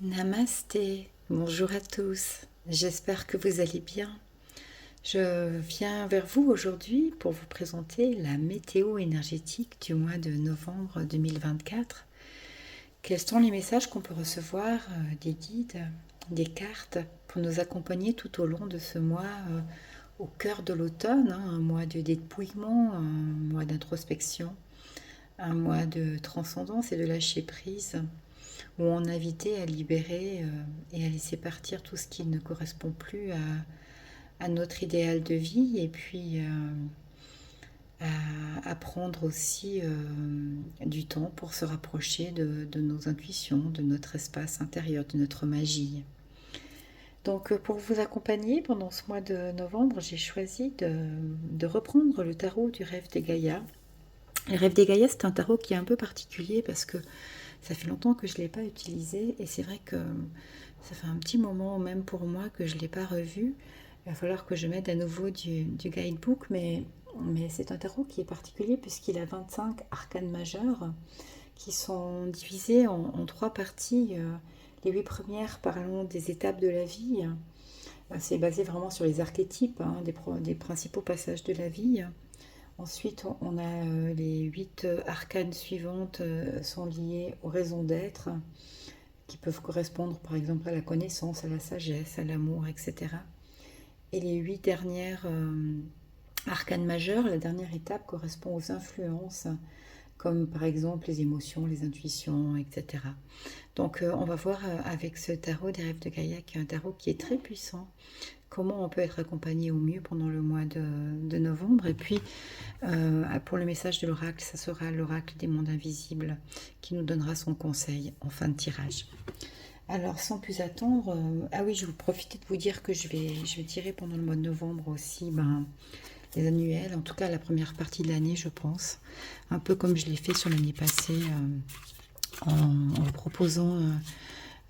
Namasté, bonjour à tous, j'espère que vous allez bien. Je viens vers vous aujourd'hui pour vous présenter la météo énergétique du mois de novembre 2024. Quels sont les messages qu'on peut recevoir des guides, des cartes pour nous accompagner tout au long de ce mois au cœur de l'automne, un mois de dépouillement, un mois d'introspection, un mois de transcendance et de lâcher prise, où on a invité à libérer et à laisser partir tout ce qui ne correspond plus à notre idéal de vie, et puis à prendre aussi du temps pour se rapprocher de nos intuitions, de notre espace intérieur, de notre magie. Donc pour vous accompagner pendant ce mois de novembre, j'ai choisi de reprendre le tarot du rêve des Gaïas. Le rêve des Gaïas, c'est un tarot qui est un peu particulier parce que ça fait longtemps que je ne l'ai pas utilisé et c'est vrai que ça fait un petit moment même pour moi que je ne l'ai pas revu. Il va falloir que je mette à nouveau du guidebook, mais c'est un tarot qui est particulier puisqu'il a 25 arcanes majeures qui sont divisées en trois parties. Les 8 premières parlant des étapes de la vie. C'est basé vraiment sur les archétypes des principaux passages de la vie. Ensuite, on a les 8 arcanes suivantes sont liées aux raisons d'être, qui peuvent correspondre par exemple à la connaissance, à la sagesse, à l'amour, etc. Et les 8 dernières arcanes majeures, la dernière étape correspond aux influences, comme par exemple les émotions, les intuitions, etc. Donc on va voir avec ce tarot des rêves de Gaïa, qui est un tarot qui est très puissant, comment on peut être accompagné au mieux pendant le mois de novembre. Et puis pour le message de l'oracle, ça sera l'oracle des mondes invisibles qui nous donnera son conseil en fin de tirage. Alors sans plus attendre, ah oui, je vais profiter de vous dire que je vais tirer pendant le mois de novembre aussi les annuels, en tout cas la première partie de l'année je pense, un peu comme je l'ai fait sur l'année passée en vous proposant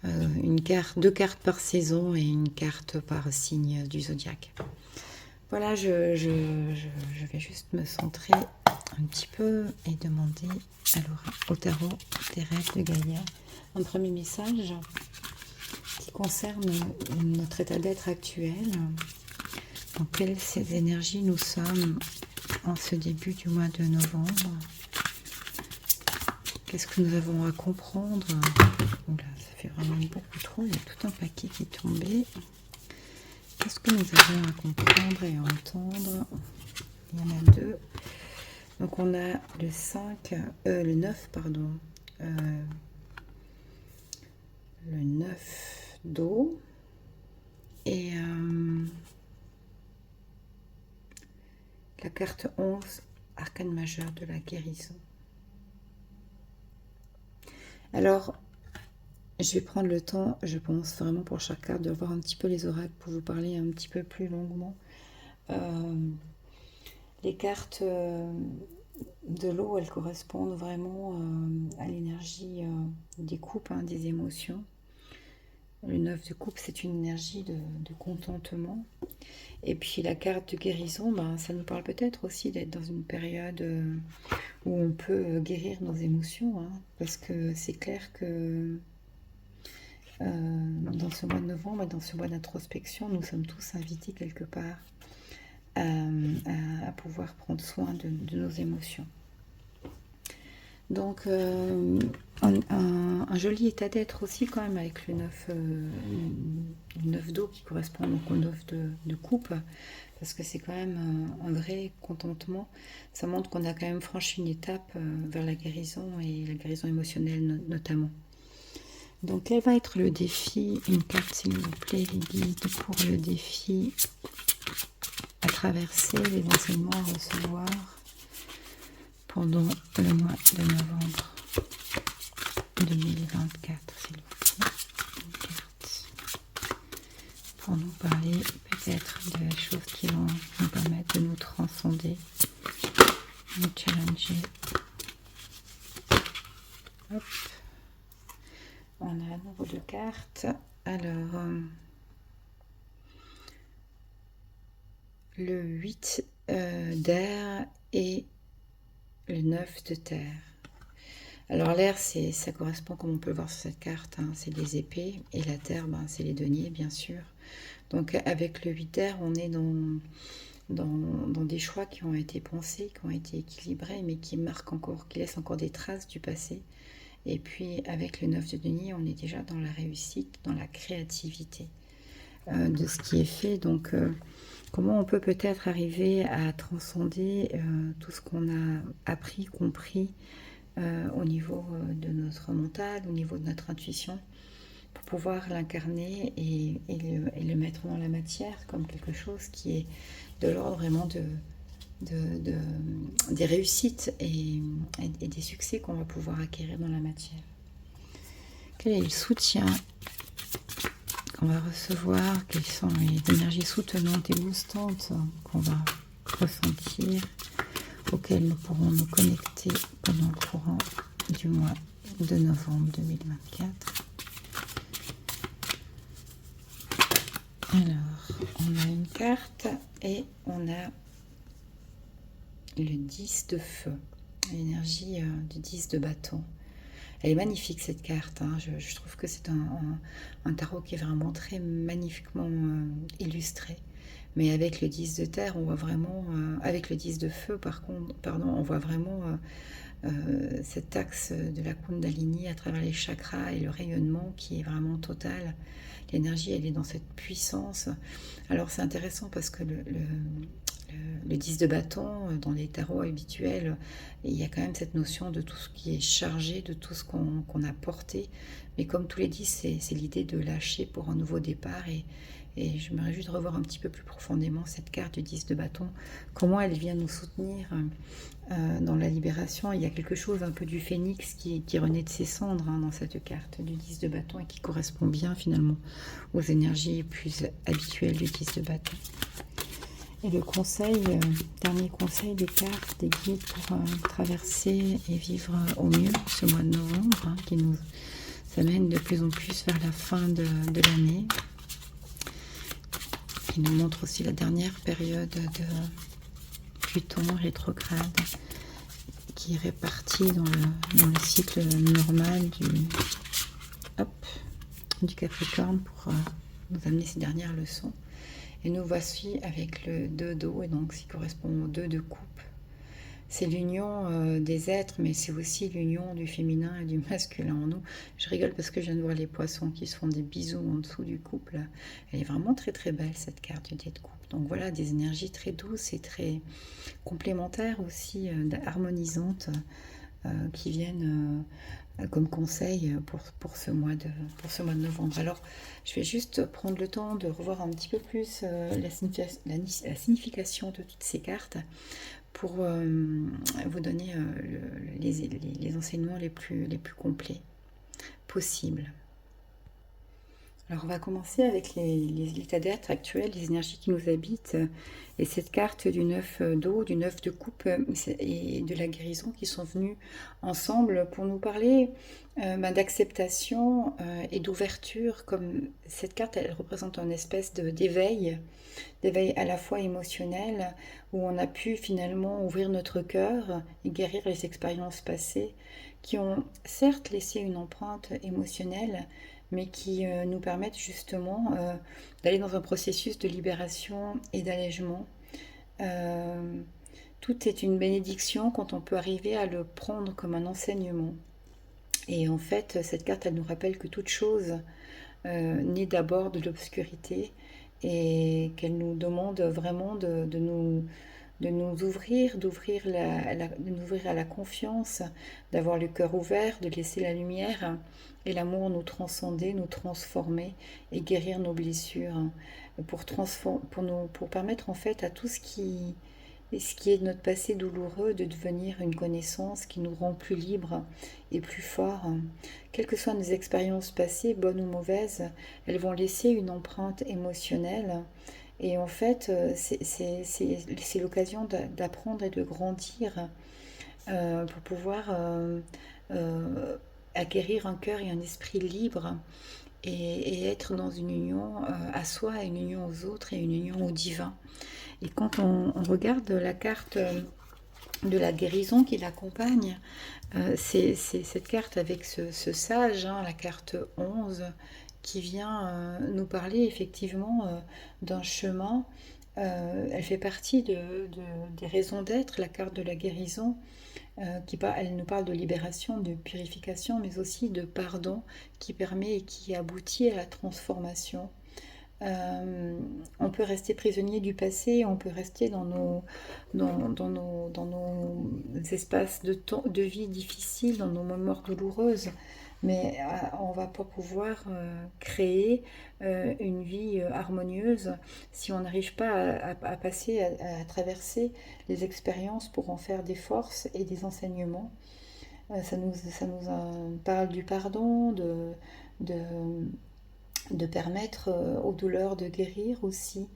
deux cartes par saison et une carte par signe du zodiaque. Voilà, je vais juste me centrer un petit peu et demander au tarot des rêves de Gaïa un premier message qui concerne notre état d'être actuel. Dans quelles énergies nous sommes en ce début du mois de novembre? Qu'est-ce que nous avons à comprendre? Oula, ça fait vraiment beaucoup trop, il y a tout un paquet qui est tombé. Qu'est-ce que nous avons à comprendre et à entendre? Il y en a deux. Donc on a le 9, pardon. Le 9 d'eau. Et la carte 11, arcane majeur de la guérison. Alors, je vais prendre le temps, je pense vraiment pour chaque carte, de voir un petit peu les oracles pour vous parler un petit peu plus longuement. Les cartes de l'eau, elles correspondent vraiment à l'énergie des coupes, des émotions. Le 9 de coupe, c'est une énergie de contentement. Et puis la carte de guérison, ça nous parle peut-être aussi d'être dans une période où on peut guérir nos émotions, parce que c'est clair que dans ce mois de novembre et dans ce mois d'introspection, nous sommes tous invités quelque part à pouvoir prendre soin de nos émotions. Donc un joli état d'être aussi quand même avec le 9 d'eau qui correspond donc au 9 de coupe, parce que c'est quand même un vrai contentement. Ça montre qu'on a quand même franchi une étape vers la guérison et la guérison émotionnelle notamment. Donc quel va être le défi? Une carte s'il vous plaît, les guides pour le défi à traverser, les enseignements à recevoir pendant le mois de novembre 2024, s'il vous plaît. Une carte pour nous parler peut-être de choses qui vont nous permettre de nous transcender, nous challenger. Hop. On a à nouveau deux cartes. Alors, le 8 d'air et le 9 de terre. Alors l'air, ça correspond, comme on peut le voir sur cette carte, hein, c'est les épées, et la terre, ben, c'est les deniers, bien sûr. Donc avec le 8 d'air, on est dans des choix qui ont été pensés, qui ont été équilibrés, mais qui marquent encore, qui laissent encore des traces du passé. Et puis avec le 9 de denier, on est déjà dans la réussite, dans la créativité de ce qui est fait. Donc comment on peut peut-être arriver à transcender tout ce qu'on a appris, compris au niveau de notre mental, au niveau de notre intuition, pour pouvoir l'incarner et le mettre dans la matière comme quelque chose qui est de l'ordre vraiment des réussites et des succès qu'on va pouvoir acquérir dans la matière. Quel est le soutien qu'on va recevoir? Quelles sont les énergies soutenantes et boostantes qu'on va ressentir, auxquelles nous pourrons nous connecter pendant le courant du mois de novembre 2024? Alors, on a une carte et on a le 10 de feu, l'énergie du 10 de bâton. Elle est magnifique cette carte, hein. Je trouve que c'est un tarot qui est vraiment très magnifiquement illustré. Mais avec le 10 de terre, on voit vraiment, avec le 10 de feu par contre, pardon, on voit vraiment cet axe de la Kundalini à travers les chakras et le rayonnement qui est vraiment total. L'énergie, elle est dans cette puissance. Alors c'est intéressant parce que le 10 de bâton, dans les tarots habituels, il y a quand même cette notion de tout ce qui est chargé, de tout ce qu'on a porté. Mais comme tous les 10, c'est l'idée de lâcher pour un nouveau départ. Et je me réjouis de revoir un petit peu plus profondément cette carte du 10 de bâton, comment elle vient nous soutenir dans la libération. Il y a quelque chose un peu du phénix qui renaît de ses cendres dans cette carte du 10 de bâton et qui correspond bien finalement aux énergies plus habituelles du 10 de bâton. Et le conseil, dernier conseil des cartes, des guides pour traverser et vivre au mieux ce mois de novembre, qui nous amène de plus en plus vers la fin de l'année. Qui nous montre aussi la dernière période de Pluton rétrograde qui est répartie dans le cycle normal du Capricorne pour nous amener ces dernières leçons. Et nous voici avec le 2 d'eau, et donc qui correspond au 2 de coupe. C'est l'union des êtres, mais c'est aussi l'union du féminin et du masculin en nous. Je rigole parce que je viens de voir les poissons qui se font des bisous en dessous du couple. Elle est vraiment très très belle cette carte du dé de coupe. Donc voilà, des énergies très douces et très complémentaires aussi, harmonisantes, qui viennent comme conseil pour ce mois de novembre. Alors, je vais juste prendre le temps de revoir un petit peu plus la signification de toutes ces cartes pour vous donner les enseignements les plus complets possibles. Alors on va commencer avec les états d'être actuels, les énergies qui nous habitent, et cette carte du 9 d'eau, du 9 de coupe et de la guérison qui sont venus ensemble pour nous parler d'acceptation et d'ouverture. Comme cette carte, elle représente une espèce d'éveil à la fois émotionnel, où on a pu finalement ouvrir notre cœur et guérir les expériences passées qui ont certes laissé une empreinte émotionnelle, mais qui nous permettent justement d'aller dans un processus de libération et d'allègement. Tout est une bénédiction quand on peut arriver à le prendre comme un enseignement. Et en fait, cette carte, elle nous rappelle que toute chose naît d'abord de l'obscurité et qu'elle nous demande vraiment de nous ouvrir, de nous ouvrir à la confiance, d'avoir le cœur ouvert, de laisser la lumière et l'amour nous transcender, nous transformer et guérir nos blessures, pour permettre en fait à tout ce qui est de notre passé douloureux de devenir une connaissance qui nous rend plus libres et plus forts. Quelles que soient nos expériences passées, bonnes ou mauvaises, elles vont laisser une empreinte émotionnelle. Et en fait, c'est l'occasion d'apprendre et de grandir pour pouvoir acquérir un cœur et un esprit libre et être dans une union à soi, une union aux autres et une union au divin. Et quand on regarde la carte de la guérison qui l'accompagne. C'est cette carte avec ce sage, hein, la carte 11, qui vient nous parler effectivement d'un chemin. Elle fait partie des raisons d'être, la carte de la guérison, elle nous parle de libération, de purification, mais aussi de pardon qui permet et qui aboutit à la transformation. On peut rester prisonnier du passé, on peut rester dans nos espaces de vie difficiles, dans nos mémoires douloureuses, mais on va pas pouvoir créer une vie harmonieuse si on n'arrive pas à passer, à traverser les expériences pour en faire des forces et des enseignements. Ça nous parle du pardon, de, de permettre aux douleurs de guérir aussi.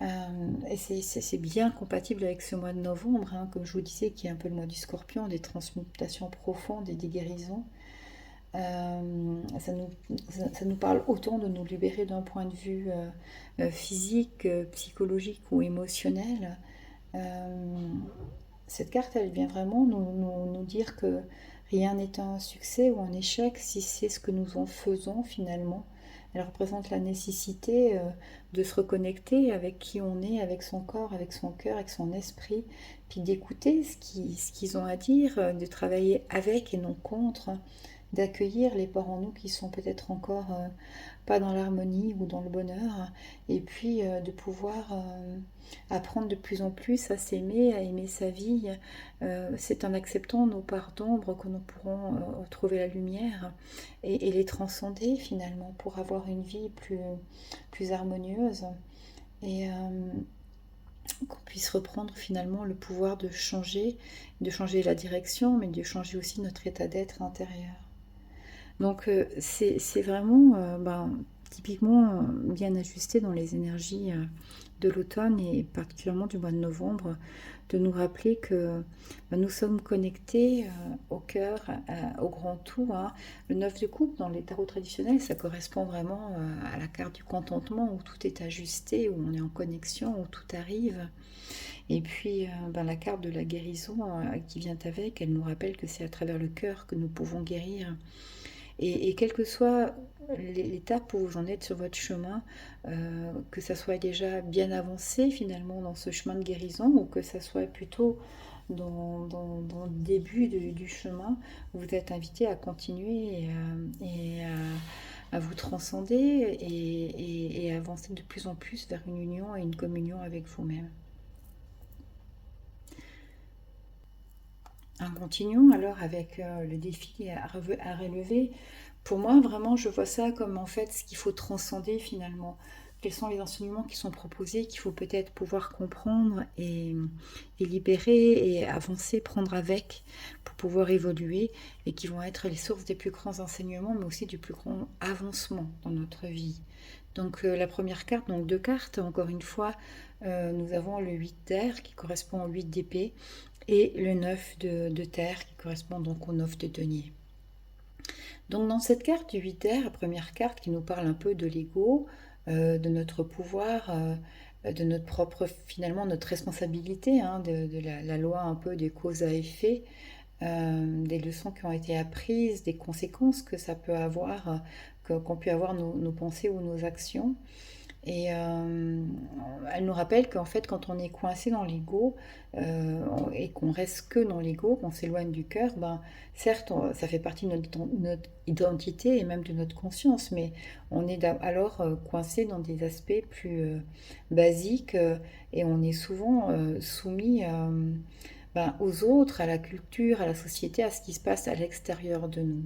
Et c'est bien compatible avec ce mois de novembre, hein, comme je vous disais, qui est un peu le mois du scorpion, des transmutations profondes et des guérisons. Ça nous parle autant de nous libérer d'un point de vue physique, psychologique ou émotionnel. Euh, cette carte, elle vient vraiment nous dire que rien n'est un succès ou un échec si c'est ce que nous en faisons finalement. Elle représente la nécessité de se reconnecter avec qui on est, avec son corps, avec son cœur, avec son esprit, puis d'écouter ce qu'ils ont à dire, de travailler avec et non contre, d'accueillir les parts en nous qui sont peut-être encore pas dans l'harmonie ou dans le bonheur, et puis de pouvoir apprendre de plus en plus à s'aimer, à aimer sa vie. C'est en acceptant nos parts d'ombre que nous pourrons trouver la lumière et les transcender finalement pour avoir une vie plus harmonieuse et qu'on puisse reprendre finalement le pouvoir de changer la direction, mais de changer aussi notre état d'être intérieur. Donc c'est vraiment typiquement bien ajusté dans les énergies de l'automne et particulièrement du mois de novembre, de nous rappeler que nous sommes connectés au cœur, au grand tout, hein. Le 9 de coupe dans les tarots traditionnels, ça correspond vraiment à la carte du contentement où tout est ajusté, où on est en connexion, où tout arrive. Et puis la carte de la guérison qui vient avec, elle nous rappelle que c'est à travers le cœur que nous pouvons guérir. Et quelle que soit l'étape où vous en êtes sur votre chemin, que ça soit déjà bien avancé finalement dans ce chemin de guérison ou que ça soit plutôt dans le début du chemin, vous êtes invité à continuer à vous transcender et à avancer de plus en plus vers une union et une communion avec vous-même. Continuons alors avec le défi à relever. Pour moi, vraiment, je vois ça comme en fait ce qu'il faut transcender finalement. Quels sont les enseignements qui sont proposés, qu'il faut peut-être pouvoir comprendre et libérer et avancer, prendre avec pour pouvoir évoluer et qui vont être les sources des plus grands enseignements, mais aussi du plus grand avancement dans notre vie. Donc la première carte, donc deux cartes, encore une fois, nous avons le 8 d'air qui correspond au 8 d'épée et le 9 de terre qui correspond donc au 9 de denier. Donc dans cette carte du 8 d'air, la première carte qui nous parle un peu de l'ego, de notre pouvoir, de notre propre, finalement, notre responsabilité, hein, de la loi un peu des causes à effet, des leçons qui ont été apprises, des conséquences que ça peut avoir, qu'ont pu avoir nos pensées ou nos actions. Et elle nous rappelle qu'en fait, quand on est coincé dans l'ego et qu'on reste que dans l'ego, qu'on s'éloigne du cœur, certes, ça fait partie de notre identité et même de notre conscience, mais on est alors coincé dans des aspects plus basiques et on est souvent soumis aux autres, à la culture, à la société, à ce qui se passe à l'extérieur de nous.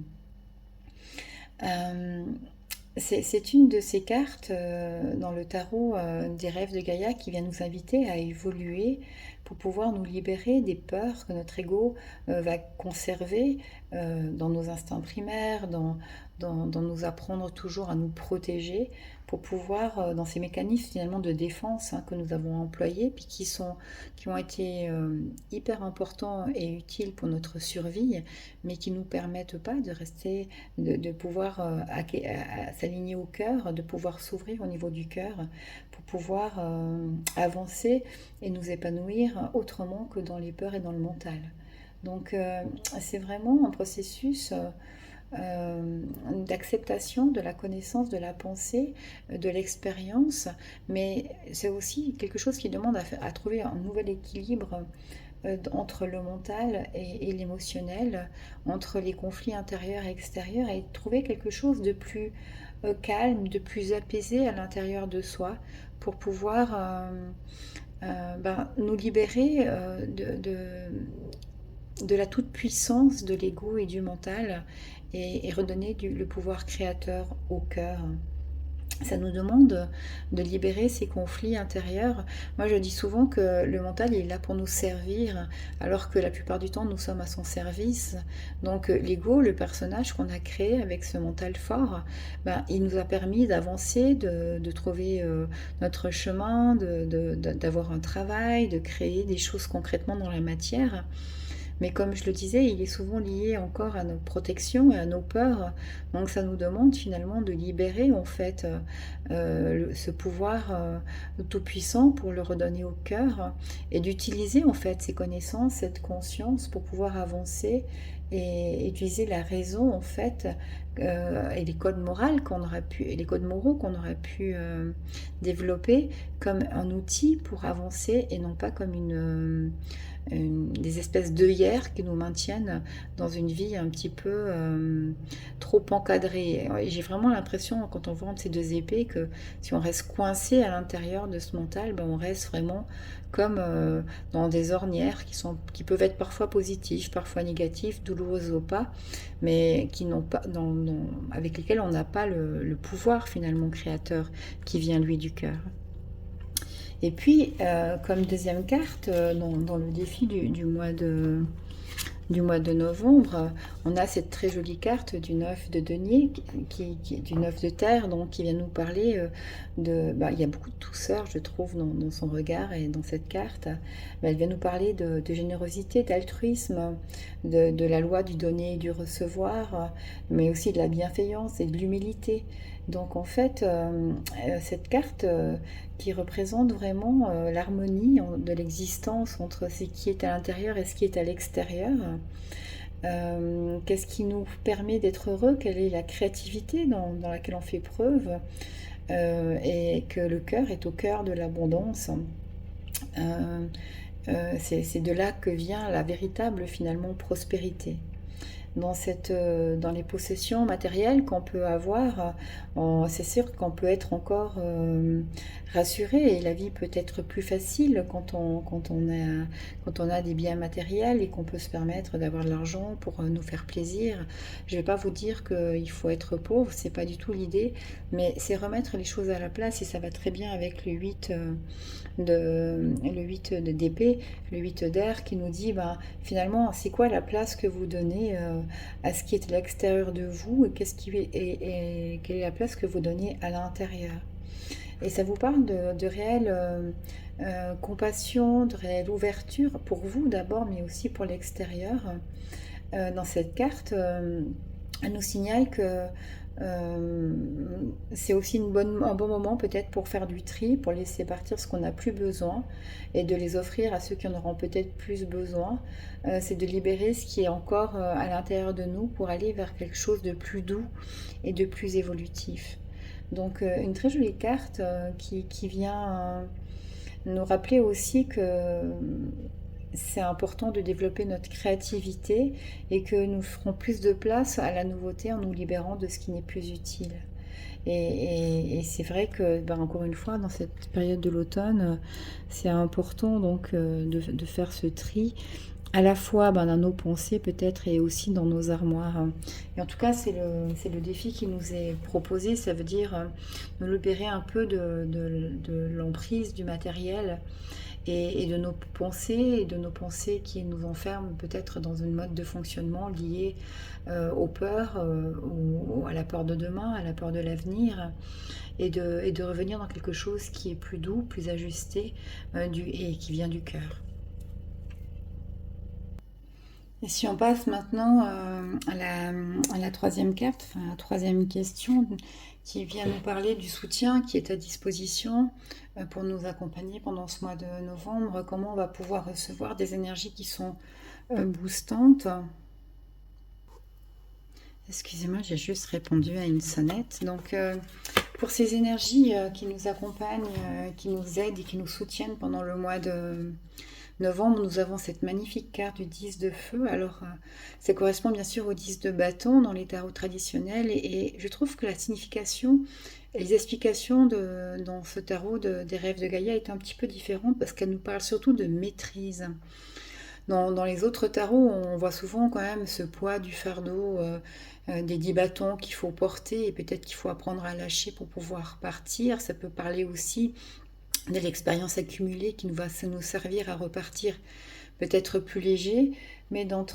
C'est une de ces cartes dans le tarot des rêves de Gaïa qui vient nous inviter à évoluer pour pouvoir nous libérer des peurs que notre ego va conserver dans nos instincts primaires, dans nous apprendre toujours à nous protéger pour pouvoir, dans ces mécanismes finalement de défense que nous avons employés, puis qui ont été hyper importants et utiles pour notre survie, mais qui ne nous permettent pas de rester, de pouvoir s'aligner au cœur, de pouvoir s'ouvrir au niveau du cœur, pour pouvoir avancer et nous épanouir autrement que dans les peurs et dans le mental. Donc c'est vraiment un processus d'acceptation de la connaissance, de la pensée, de l'expérience, mais c'est aussi quelque chose qui demande à trouver un nouvel équilibre entre le mental et l'émotionnel, entre les conflits intérieurs et extérieurs, et trouver quelque chose de plus calme, de plus apaisé à l'intérieur de soi pour pouvoir nous libérer de la toute-puissance de l'ego et du mental et redonner le pouvoir créateur au cœur. Ça nous demande de libérer ces conflits intérieurs. Moi, je dis souvent que le mental il est là pour nous servir, alors que la plupart du temps, nous sommes à son service. Donc, l'ego, le personnage qu'on a créé avec ce mental fort, il nous a permis d'avancer, de trouver notre chemin, d'avoir un travail, de créer des choses concrètement dans la matière. Mais comme je le disais, il est souvent lié encore à nos protections et à nos peurs. Donc ça nous demande finalement de libérer en fait ce pouvoir tout-puissant pour le redonner au cœur et d'utiliser en fait ces connaissances, cette conscience pour pouvoir avancer et utiliser la raison en fait et les codes moraux qu'on aurait pu développer comme un outil pour avancer et non pas comme des espèces d'œillères qui nous maintiennent dans une vie un petit peu trop encadrée. Et j'ai vraiment l'impression, quand on voit entre ces deux épées, que si on reste coincé à l'intérieur de ce mental, on reste vraiment comme dans des ornières qui peuvent être parfois positives, parfois négatives, douloureuses ou pas, mais qui n'ont pas, avec lesquelles on n'a pas le pouvoir finalement créateur qui vient lui du cœur. Et puis, comme deuxième carte, dans le défi du mois de novembre, on a cette très jolie carte du 9 de denier, du 9 de terre, donc qui vient nous parler il y a beaucoup de douceur, je trouve, dans son regard et dans cette carte. Elle vient nous parler de générosité, d'altruisme, de la loi du donner et du recevoir, mais aussi de la bienveillance et de l'humilité. Donc en fait, cette carte qui représente vraiment l'harmonie de l'existence entre ce qui est à l'intérieur et ce qui est à l'extérieur. Qu'est-ce qui nous permet d'être heureux? Quelle est la créativité dans laquelle on fait preuve? Et que le cœur est au cœur de l'abondance. C'est de là que vient la véritable finalement prospérité. Dans les possessions matérielles qu'on peut avoir, c'est sûr qu'on peut être encore rassuré et la vie peut être plus facile quand on a des biens matériels et qu'on peut se permettre d'avoir de l'argent pour nous faire plaisir. Je ne vais pas vous dire qu'il faut être pauvre, c'est pas du tout l'idée, mais c'est remettre les choses à la place et ça va très bien avec le 8 d'épée, le 8 d'air qui nous dit finalement c'est quoi la place que vous donnez à ce qui est à l'extérieur de vous et quelle est la place que vous donnez à l'intérieur. Et ça vous parle de réelle compassion, de réelle ouverture pour vous d'abord, mais aussi pour l'extérieur. Dans cette carte, elle nous signale que c'est aussi un bon moment peut-être pour faire du tri, pour laisser partir ce qu'on n'a plus besoin et de les offrir à ceux qui en auront peut-être plus besoin. C'est de libérer ce qui est encore à l'intérieur de nous pour aller vers quelque chose de plus doux et de plus évolutif. Donc une très jolie carte qui vient nous rappeler aussi que c'est important de développer notre créativité et que nous ferons plus de place à la nouveauté en nous libérant de ce qui n'est plus utile. Et c'est vrai que, encore une fois, dans cette période de l'automne, c'est important donc de faire ce tri, à la fois dans nos pensées peut-être et aussi dans nos armoires. Et en tout cas, c'est le défi qui nous est proposé, ça veut dire nous libérer un peu de l'emprise du matériel et de nos pensées et de nos pensées qui nous enferment peut-être dans une mode de fonctionnement lié aux peurs, ou à la peur de demain, à la peur de l'avenir, et de revenir dans quelque chose qui est plus doux, plus ajusté, et qui vient du cœur. Et si on passe maintenant à la troisième carte, enfin, la troisième question, qui vient nous parler du soutien qui est à disposition pour nous accompagner pendant ce mois de novembre, comment on va pouvoir recevoir des énergies qui sont boostantes. Excusez-moi, j'ai juste répondu à une sonnette. Donc, pour ces énergies qui nous accompagnent, qui nous aident et qui nous soutiennent pendant le mois de novembre, nous avons cette magnifique carte du 10 de feu. Alors, ça correspond bien sûr au 10 de bâton dans les tarots traditionnels. Et je trouve que la signification et les explications dans ce tarot des rêves de Gaïa est un petit peu différente parce qu'elle nous parle surtout de maîtrise. Dans les autres tarots, on voit souvent quand même ce poids du fardeau, des 10 bâtons qu'il faut porter et peut-être qu'il faut apprendre à lâcher pour pouvoir partir. Ça peut parler aussi de l'expérience accumulée qui va nous servir à repartir peut-être plus léger. Mais dans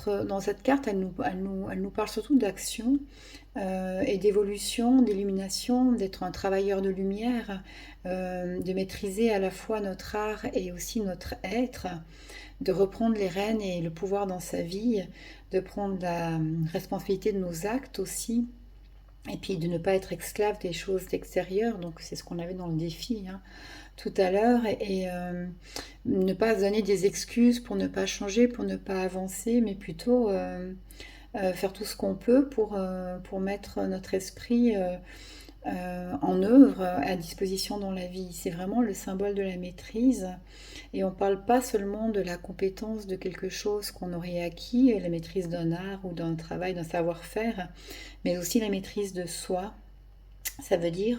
cette carte, elle nous parle surtout d'action et d'évolution, d'illumination, d'être un travailleur de lumière, de maîtriser à la fois notre art et aussi notre être, de reprendre les rênes et le pouvoir dans sa vie, de prendre la responsabilité de nos actes aussi, et puis de ne pas être esclave des choses extérieures. Donc c'est ce qu'on avait dans le défi tout à l'heure, et ne pas se donner des excuses pour ne pas changer, pour ne pas avancer, mais plutôt faire tout ce qu'on peut pour mettre notre esprit en œuvre, à disposition dans la vie. C'est vraiment le symbole de la maîtrise. Et on ne parle pas seulement de la compétence de quelque chose qu'on aurait acquis, la maîtrise d'un art ou d'un travail, d'un savoir-faire, mais aussi la maîtrise de soi. Ça veut dire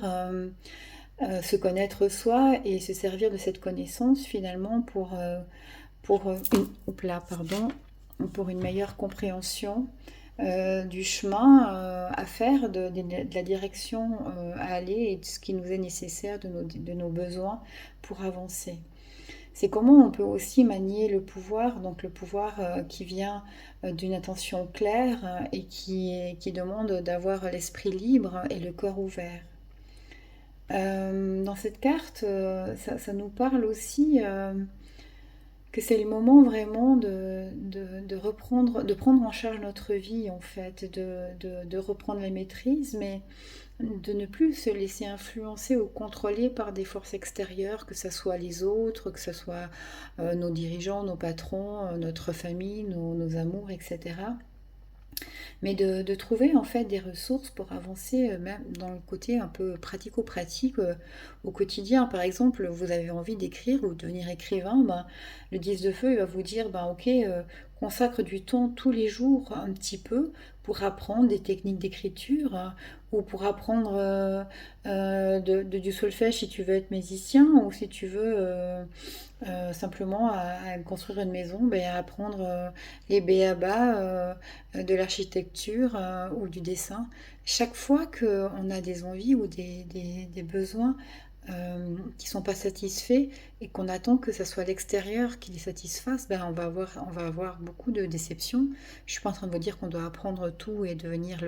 se connaître soi et se servir de cette connaissance finalement pour une meilleure compréhension du chemin à faire, de la direction à aller et de ce qui nous est nécessaire, de nos besoins pour avancer. C'est comment on peut aussi manier le pouvoir, donc le pouvoir qui vient d'une intention claire et qui demande d'avoir l'esprit libre et le corps ouvert. Dans cette carte, ça nous parle aussi que c'est le moment vraiment de reprendre, de prendre en charge notre vie en fait, de reprendre la maîtrise, mais de ne plus se laisser influencer ou contrôler par des forces extérieures, que ce soit les autres, que ce soit nos dirigeants, nos patrons, notre famille, nos amours, etc. Mais de trouver en fait des ressources pour avancer, même dans le côté un peu pratico-pratique au quotidien. Par exemple, vous avez envie d'écrire ou de devenir écrivain, ben, le 10 de feu il va vous dire, ben, ok, consacre du temps tous les jours un petit peu pour apprendre des techniques d'écriture, ou pour apprendre du solfège si tu veux être musicien, ou si tu veux simplement à construire une maison, ben, à apprendre les b.a.-ba de l'architecture ou du dessin. Chaque fois qu'on a des envies ou des besoins qui ne sont pas satisfaits et qu'on attend que ce soit l'extérieur qui les satisfasse, ben on va avoir beaucoup de déceptions. Je ne suis pas en train de vous dire qu'on doit apprendre tout et devenir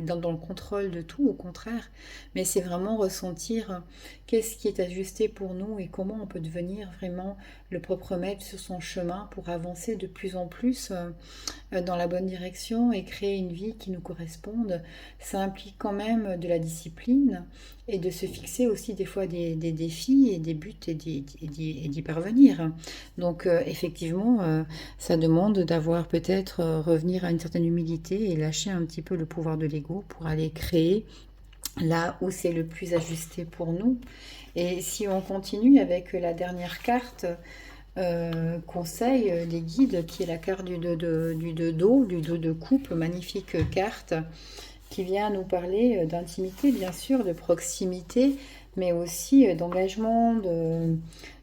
dans le contrôle de tout, au contraire. Mais c'est vraiment ressentir qu'est-ce qui est ajusté pour nous et comment on peut devenir vraiment le propre maître sur son chemin pour avancer de plus en plus dans la bonne direction et créer une vie qui nous corresponde. Ça implique quand même de la discipline et de se fixer aussi des fois des défis et des buts et d'y parvenir. Donc effectivement, ça demande d'avoir peut-être revenir à une certaine humilité et lâcher un petit peu le pouvoir de l'ego pour aller créer là où c'est le plus ajusté pour nous. Et si on continue avec la dernière carte, conseil des guides, qui est la carte du dos de coupe, magnifique carte qui vient nous parler d'intimité, bien sûr, de proximité, mais aussi d'engagement,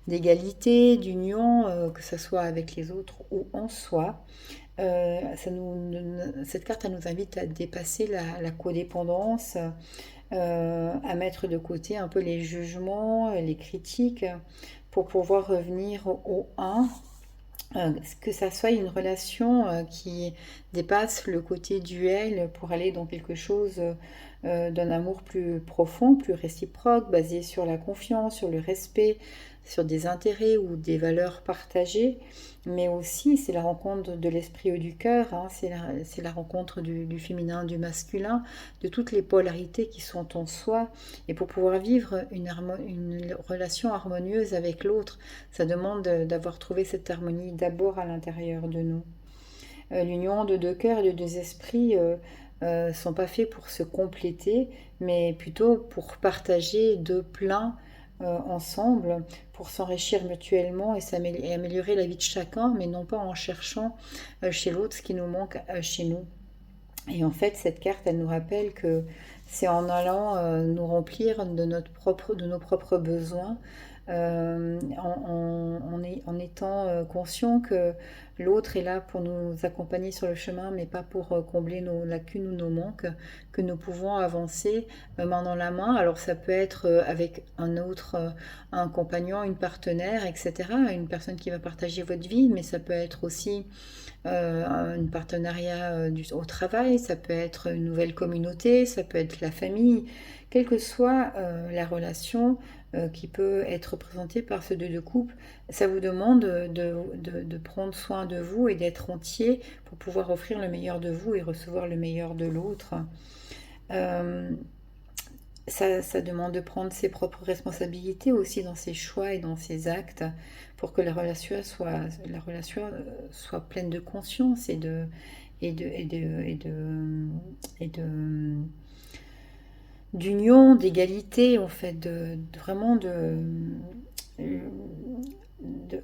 d'égalité, d'union, que ce soit avec les autres ou en soi. Cette carte, elle nous invite à dépasser la codépendance, à mettre de côté un peu les jugements, les critiques, pour pouvoir revenir au un, que ça soit une relation qui dépasse le côté duel pour aller dans quelque chose d'un amour plus profond, plus réciproque, basé sur la confiance, sur le respect, sur des intérêts ou des valeurs partagées, mais aussi c'est la rencontre de l'esprit ou du cœur, hein, c'est la rencontre du féminin, du masculin, de toutes les polarités qui sont en soi, et pour pouvoir vivre une relation harmonieuse avec l'autre, ça demande d'avoir trouvé cette harmonie d'abord à l'intérieur de nous. L'union de deux cœurs et de deux esprits sont pas faits pour se compléter, mais plutôt pour partager deux pleins ensemble, pour s'enrichir mutuellement et améliorer la vie de chacun, mais non pas en cherchant chez l'autre ce qui nous manque chez nous. Et en fait, cette carte, elle nous rappelle que c'est en allant nous remplir de nos propres besoins, en étant conscient que l'autre est là pour nous accompagner sur le chemin, mais pas pour combler nos lacunes ou nos manques, que nous pouvons avancer main dans la main. Alors ça peut être avec un autre, un compagnon, une partenaire, etc., une personne qui va partager votre vie, mais ça peut être aussi un partenariat au travail, ça peut être une nouvelle communauté, ça peut être la famille, quelle que soit la relation qui peut être représentée par ce deux couple, ça vous demande de prendre soin de vous et d'être entier pour pouvoir offrir le meilleur de vous et recevoir le meilleur de l'autre. Euh, ça demande de prendre ses propres responsabilités aussi dans ses choix et dans ses actes pour que la relation soit pleine de conscience et d'union, d'égalité, en fait, vraiment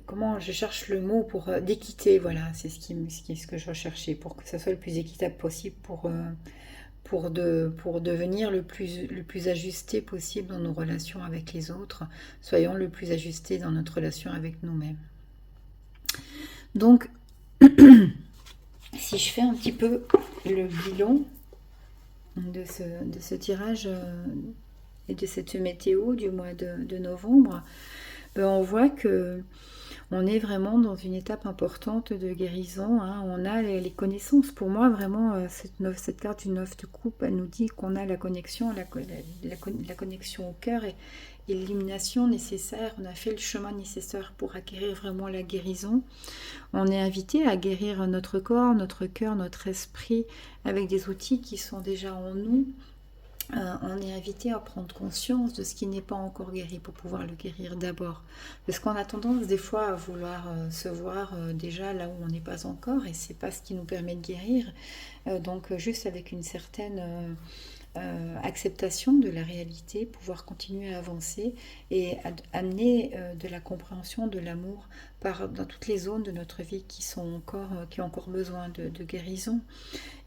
comment je cherche le mot pour d'équité, voilà, c'est ce que je recherchais, pour que ça soit le plus équitable possible pour devenir le plus ajusté possible dans nos relations avec les autres, soyons le plus ajustés dans notre relation avec nous-mêmes. Donc, si je fais un petit peu le bilan de ce tirage et de cette météo du mois de novembre, on voit que on est vraiment dans une étape importante de guérison, hein. On a les connaissances. Pour moi, vraiment, cette carte du 9 de coupe, elle nous dit qu'on a la connexion, la connexion au cœur et l'illumination nécessaire. On a fait le chemin nécessaire pour acquérir vraiment la guérison. On est invité à guérir notre corps, notre cœur, notre esprit avec des outils qui sont déjà en nous. On est invité à prendre conscience de ce qui n'est pas encore guéri pour pouvoir le guérir d'abord. Parce qu'on a tendance des fois à vouloir se voir déjà là où on n'est pas encore, et c'est pas ce qui nous permet de guérir. Donc juste avec une certaine acceptation de la réalité, pouvoir continuer à avancer et amener de la compréhension, de l'amour dans toutes les zones de notre vie qui ont encore besoin de guérison.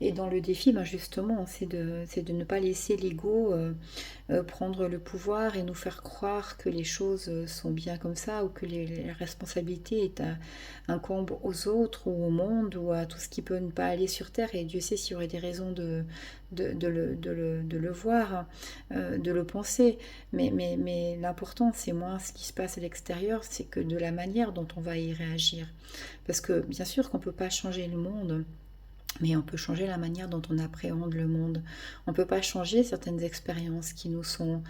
Et dans le défi, justement, c'est de ne pas laisser l'ego prendre le pouvoir et nous faire croire que les choses sont bien comme ça, ou que la responsabilité incombe aux autres ou au monde ou à tout ce qui peut ne pas aller sur Terre. Et Dieu sait s'il y aurait des raisons de le voir, de le penser. Mais l'important, c'est moins ce qui se passe à l'extérieur, c'est que de la manière dont on va y réagir. Parce que bien sûr qu'on ne peut pas changer le monde, mais on peut changer la manière dont on appréhende le monde. On ne peut pas changer certaines expériences qui nous sont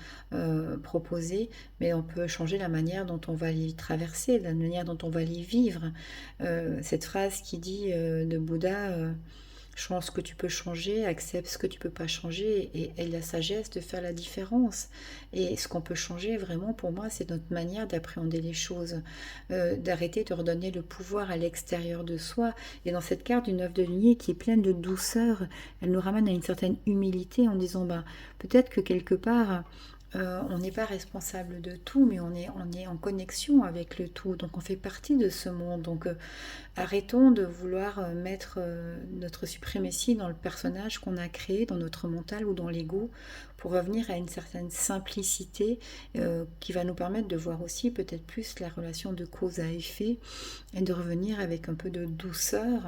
proposées, mais on peut changer la manière dont on va les traverser, la manière dont on va les vivre. Cette phrase qui dit de Bouddha, change ce que tu peux changer, accepte ce que tu peux pas changer, et la sagesse de faire la différence. Et ce qu'on peut changer vraiment, pour moi, c'est notre manière d'appréhender les choses, d'arrêter de redonner le pouvoir à l'extérieur de soi. Et dans cette carte du 9 de denier qui est pleine de douceur, elle nous ramène à une certaine humilité en disant peut-être que quelque part on n'est pas responsable de tout, mais on est en connexion avec le tout, donc on fait partie de ce monde. Donc arrêtons de vouloir mettre notre suprématie dans le personnage qu'on a créé, dans notre mental ou dans l'ego, pour revenir à une certaine simplicité qui va nous permettre de voir aussi peut-être plus la relation de cause à effet, et de revenir avec un peu de douceur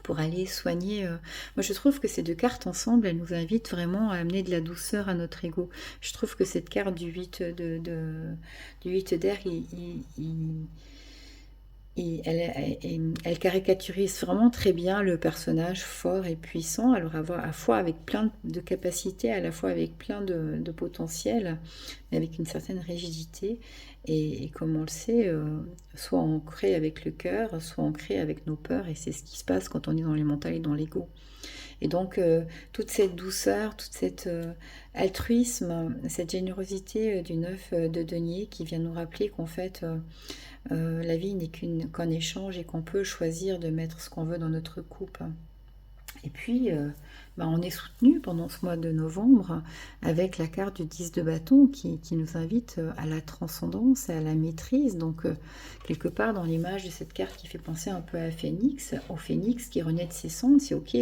pour aller soigner. Moi, je trouve que ces deux cartes ensemble, elles nous invitent vraiment à amener de la douceur à notre ego. Je trouve que cette carte du 8 du 8 d'air, elle caricaturise vraiment très bien le personnage fort et puissant, alors à la fois avec plein de capacités, à la fois avec plein de potentiel, mais avec une certaine rigidité. Et comme on le sait, soit ancré avec le cœur, soit ancré avec nos peurs, et c'est ce qui se passe quand on est dans les mentales et dans l'ego. Et donc, toute cette douceur, toute cette altruisme, cette générosité du 9 de denier qui vient nous rappeler qu'en fait, la vie n'est qu'un échange et qu'on peut choisir de mettre ce qu'on veut dans notre coupe. Et puis, on est soutenu pendant ce mois de novembre avec la carte du 10 de bâton qui nous invite à la transcendance et à la maîtrise. Donc, quelque part dans l'image de cette carte qui fait penser un peu au phénix qui renaît de ses cendres, c'est ok,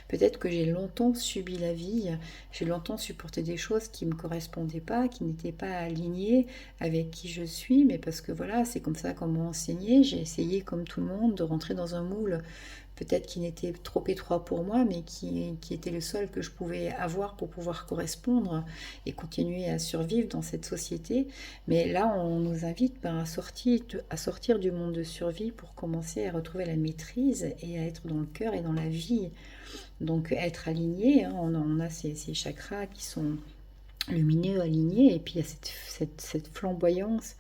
peut-être que j'ai longtemps subi la vie, j'ai longtemps supporté des choses qui ne me correspondaient pas, qui n'étaient pas alignées avec qui je suis, mais parce que voilà, c'est comme ça qu'on m'a enseigné, j'ai essayé comme tout le monde de rentrer dans un moule peut-être qui n'était trop étroit pour moi, mais qui était le seul que je pouvais avoir pour pouvoir correspondre et continuer à survivre dans cette société. Mais là, on nous invite à sortir du monde de survie pour commencer à retrouver la maîtrise et à être dans le cœur et dans la vie. Donc être aligné, hein, on a ces chakras qui sont lumineux, alignés, et puis il y a cette flamboyance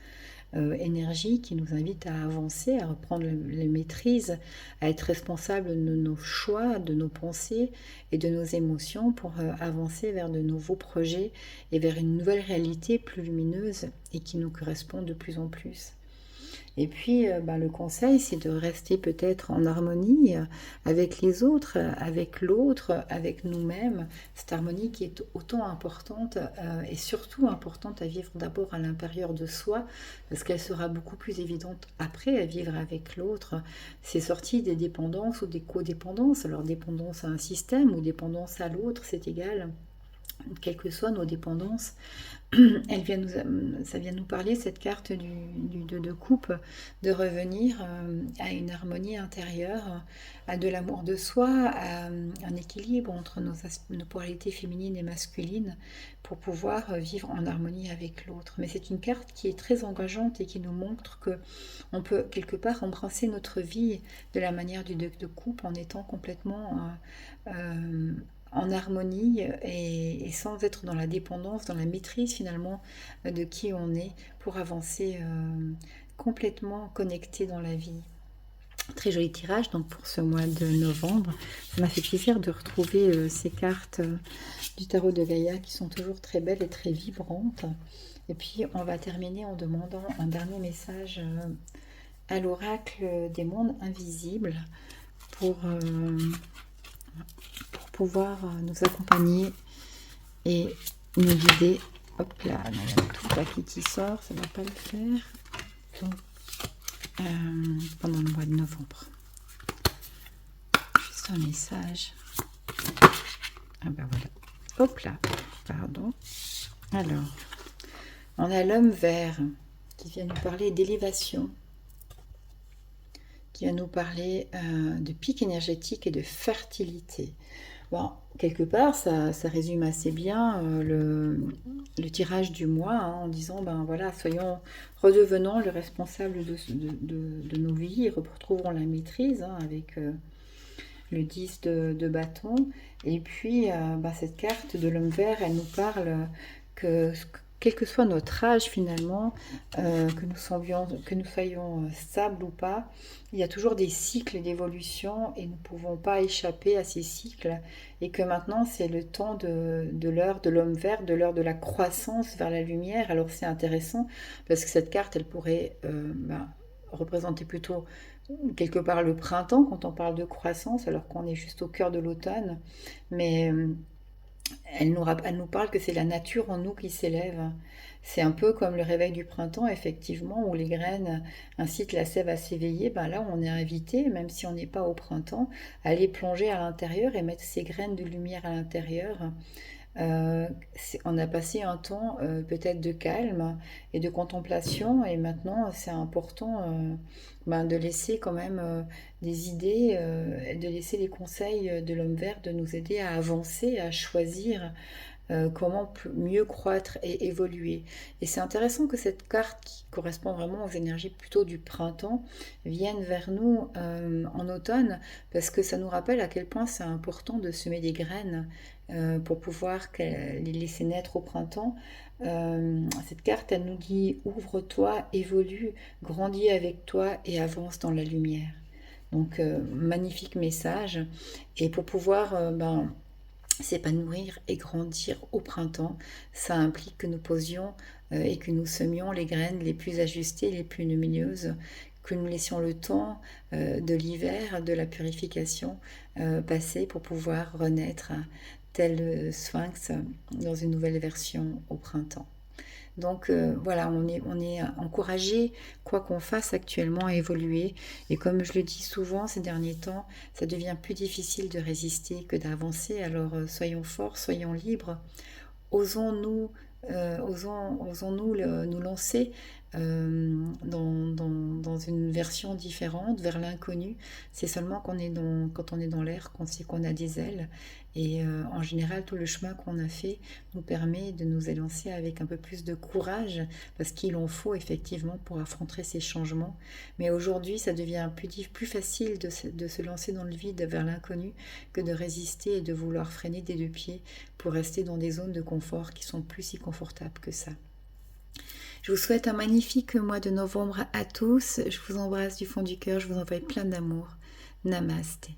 énergie qui nous invite à avancer, à reprendre la maîtrise, à être responsable de nos choix, de nos pensées et de nos émotions pour avancer vers de nouveaux projets et vers une nouvelle réalité plus lumineuse et qui nous correspond de plus en plus. Et puis, le conseil, c'est de rester peut-être en harmonie avec les autres, avec l'autre, avec nous-mêmes. Cette harmonie qui est autant importante et surtout importante à vivre d'abord à l'intérieur de soi, parce qu'elle sera beaucoup plus évidente après à vivre avec l'autre. C'est sorti des dépendances ou des codépendances. Alors, dépendance à un système ou dépendance à l'autre, c'est égal. Quelles que soient nos dépendances, ça vient nous parler, cette carte du 2 de coupe, de revenir à une harmonie intérieure, à de l'amour de soi, à un équilibre entre nos polarités féminines et masculines pour pouvoir vivre en harmonie avec l'autre. Mais c'est une carte qui est très engageante et qui nous montre que on peut quelque part embrasser notre vie de la manière du 2 de coupe en étant complètement en harmonie et sans être dans la dépendance, dans la maîtrise finalement de qui on est pour avancer complètement connecté dans la vie. Très joli tirage donc pour ce mois de novembre. Ça m'a fait plaisir de retrouver ces cartes du tarot de Gaïa qui sont toujours très belles et très vibrantes. Et puis on va terminer en demandant un dernier message à l'oracle des mondes invisibles pour pouvoir nous accompagner et nous guider. Hop là, il y a tout le paquet qui sort, ça ne va pas le faire. Donc, pendant le mois de novembre. Juste un message. Ah ben voilà. Hop là, pardon. Alors, on a l'homme vert qui vient nous parler d'élévation, qui vient nous parler de pic énergétique et de fertilité. Bon, quelque part, ça résume assez bien le tirage du mois, hein, en disant, voilà, redevenons le responsable de nos vies, et retrouverons la maîtrise hein, avec le 10 de bâton. Et puis, cette carte de l'homme vert, elle nous parle que quel que soit notre âge finalement, que nous soyons stables ou pas, il y a toujours des cycles d'évolution et nous ne pouvons pas échapper à ces cycles. Et que maintenant, c'est le temps de l'heure de l'homme vert, de l'heure de la croissance vers la lumière. Alors c'est intéressant parce que cette carte, elle pourrait représenter plutôt quelque part le printemps quand on parle de croissance, alors qu'on est juste au cœur de l'automne. Mais elle nous parle que c'est la nature en nous qui s'élève. C'est un peu comme le réveil du printemps, effectivement, où les graines incitent la sève à s'éveiller. Là, on est invité, même si on n'est pas au printemps, à aller plonger à l'intérieur et mettre ces graines de lumière à l'intérieur On a passé un temps peut-être de calme et de contemplation, et maintenant c'est important de laisser quand même des idées, et de laisser les conseils de l'homme vert de nous aider à avancer, à choisir comment mieux croître et évoluer. Et c'est intéressant que cette carte qui correspond vraiment aux énergies plutôt du printemps vienne vers nous en automne, parce que ça nous rappelle à quel point c'est important de semer des graines pour pouvoir les laisser naître au printemps. Cette carte, elle nous dit: ouvre-toi, évolue, grandis avec toi et avance dans la lumière. Donc, magnifique message. Et pour pouvoir s'épanouir et grandir au printemps, ça implique que nous posions et que nous semions les graines les plus ajustées, les plus lumineuses, que nous laissions le temps de l'hiver, de la purification passer pour pouvoir renaître tel sphinx dans une nouvelle version au printemps. Donc voilà, on est encouragé, quoi qu'on fasse actuellement, à évoluer. Et comme je le dis souvent ces derniers temps, ça devient plus difficile de résister que d'avancer. Alors soyons forts, soyons libres, osons-nous nous lancer dans une version différente, vers l'inconnu. C'est seulement quand on est dans l'air qu'on sait qu'on a des ailes. Et en général, tout le chemin qu'on a fait nous permet de nous élancer avec un peu plus de courage, parce qu'il en faut effectivement pour affronter ces changements. Mais aujourd'hui, ça devient plus facile de se lancer dans le vide vers l'inconnu que de résister et de vouloir freiner des deux pieds pour rester dans des zones de confort qui sont plus si confortables que ça. Je vous souhaite un magnifique mois de novembre à tous. Je vous embrasse du fond du cœur. Je vous envoie plein d'amour. Namasté.